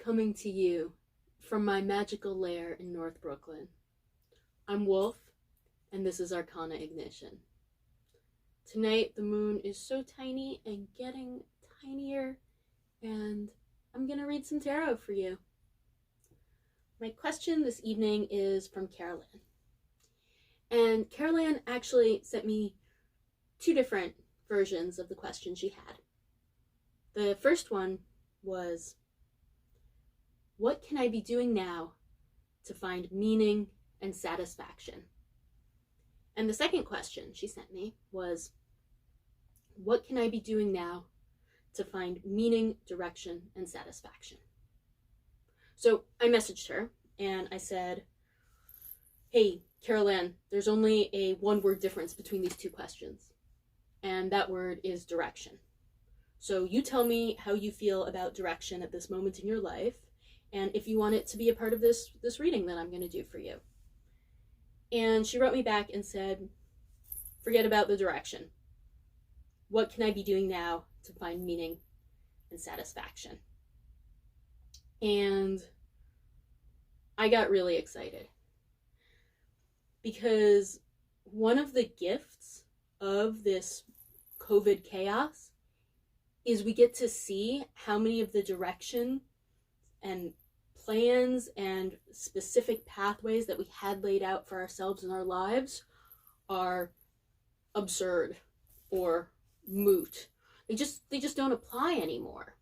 coming to you from my magical lair in North Brooklyn. I'm Wolf, and this is ArcanaIgnition. Tonight, the moon is so tiny and getting tinier, and I'm gonna read some tarot for you. My question this evening is from Carrolan. And Carrolan actually sent me two different versions of the question she had. The first one was, what can I be doing now to find meaning and satisfaction? And the second question she sent me was, what can I be doing now to find meaning, direction, and satisfaction? So I messaged her and I said, hey, Carrolan, there's only a one-word difference between these two questions, and that word is direction. So you tell me how you feel about direction at this moment in your life, and if you want it to be a part of this reading that I'm going to do for you. And she wrote me back and said, forget about the direction. What can I be doing now to find meaning and satisfaction? And I got really excited because one of the gifts of this COVID chaos is we get to see how many of the direction and plans and specific pathways that we had laid out for ourselves in our lives are absurd or moot. They just don't apply anymore.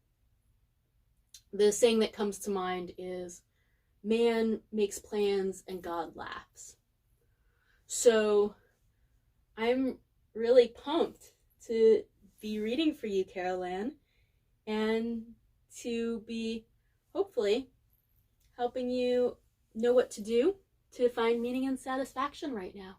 The saying that comes to mind is, man makes plans and God laughs. So I'm really pumped to be reading for you, Carrolan, and to be hopefully helping you know what to do to find meaning and satisfaction right now.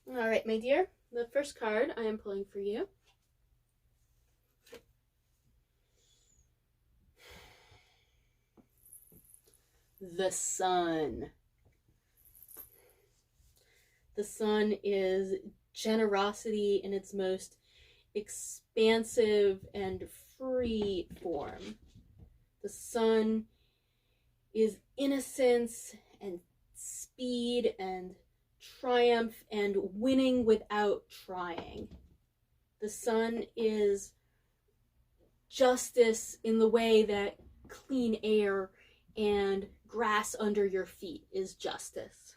All right, my dear, the first card I am pulling for you the Sun. The Sun is generosity in its most expansive and free form. The Sun is innocence and speed and triumph and winning without trying. The Sun is justice in the way that clean air and grass under your feet is justice.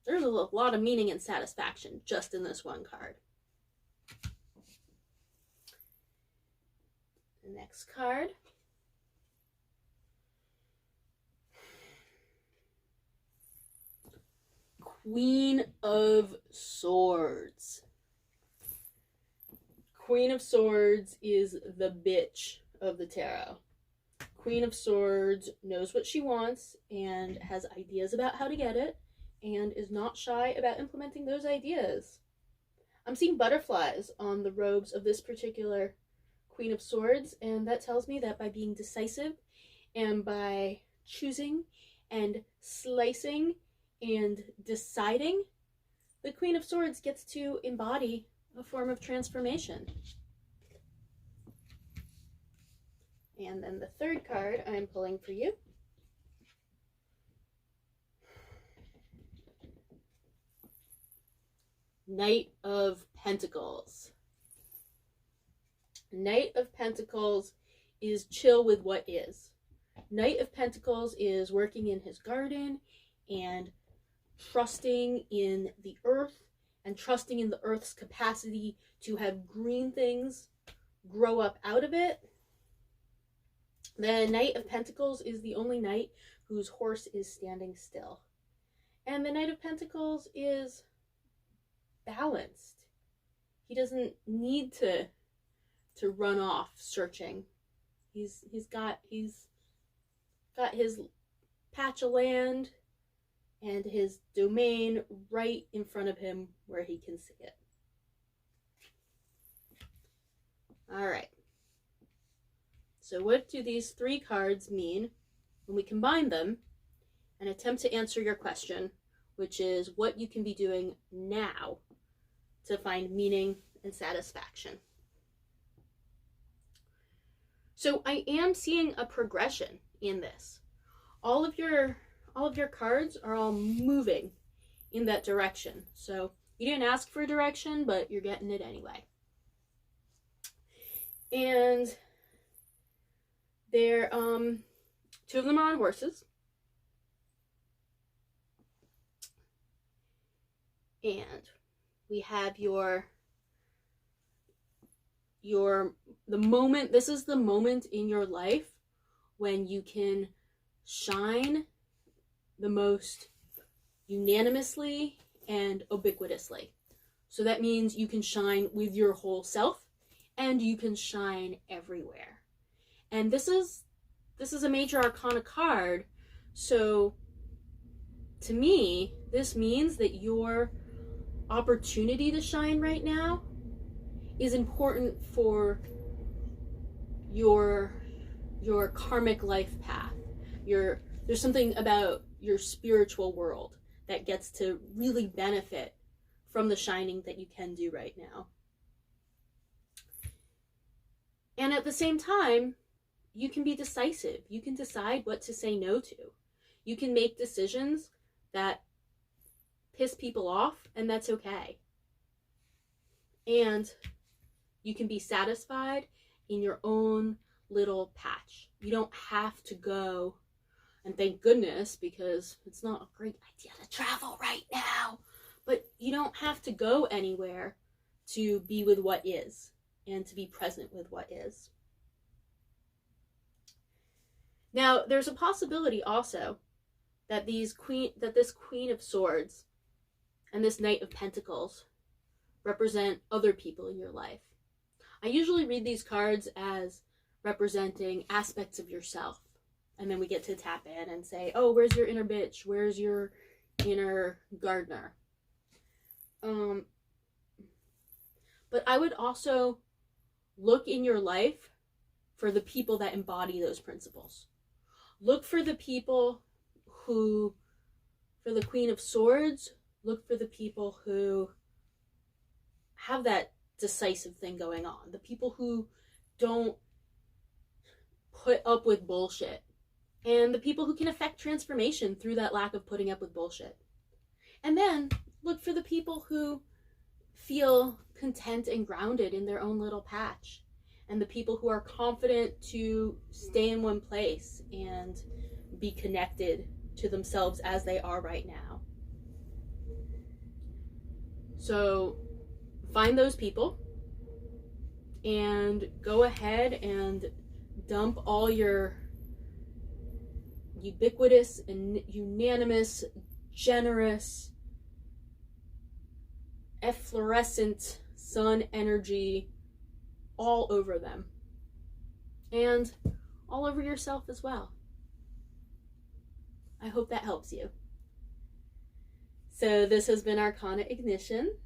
There's a lot of meaning and satisfaction just in this one card. The next card. Queen of Swords. Queen of Swords is the bitch of the tarot. Queen of Swords knows what she wants and has ideas about how to get it and is not shy about implementing those ideas. I'm seeing butterflies on the robes of this particular Queen of Swords, and that tells me that by being decisive and by choosing and slicing and deciding, the Queen of Swords gets to embody a form of transformation. And then the third card I'm pulling for you Knight of Pentacles. Knight of Pentacles is chill with what is. Knight of Pentacles is working in his garden and trusting in the earth and trusting in the earth's capacity to have green things grow up out of it. The Knight of Pentacles is the only knight whose horse is standing still. And the Knight of Pentacles is balanced. He doesn't need to run off searching. He's got his patch of land and his domain right in front of him where he can see it. All right. So what do these 3 cards mean when we combine them and attempt to answer your question, which is what you can be doing now to find meaning and satisfaction? So I am seeing a progression in this. All of your cards are all moving in that direction. So you didn't ask for direction, but you're getting it anyway. And they're 2 of them are on horses. And we have the moment, this is the moment in your life when you can shine the most unanimously and ubiquitously. So that means you can shine with your whole self and you can shine everywhere. And this is a major arcana card. So to me, this means that your opportunity to shine right now is important for your karmic life path. There's something about your spiritual world that gets to really benefit from the shining that you can do right now. And at the same time, you can be decisive. You can decide what to say no to. You can make decisions that piss people off, and that's okay. And you can be satisfied in your own little patch. You don't have to go, and thank goodness, because it's not a great idea to travel right now, but you don't have to go anywhere to be with what is and to be present with what is. Now, there's a possibility also that this Queen of Swords and this Knight of Pentacles represent other people in your life. I usually read these cards as representing aspects of yourself. And then we get to tap in and say, oh, where's your inner bitch? Where's your inner gardener? But I would also look in your life for the people that embody those principles. Look for the people who, for the Queen of Swords, look for the people who have that decisive thing going on. The people who don't put up with bullshit. And the people who can affect transformation through that lack of putting up with bullshit. And then look for the people who feel content and grounded in their own little patch. And the people who are confident to stay in one place and be connected to themselves as they are right now. So find those people and go ahead and dump all your ubiquitous and unanimous, generous, efflorescent sun energy all over them. And all over yourself as well. I hope that helps you. So this has been ArcanaIgnition.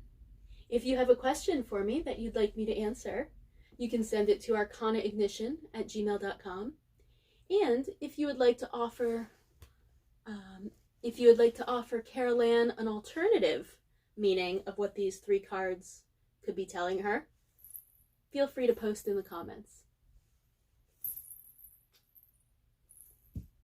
If you have a question for me that you'd like me to answer, you can send it to arcanaignition@gmail.com. And if you would like to offer Carrolan an alternative meaning of what these 3 cards could be telling her, feel free to post in the comments.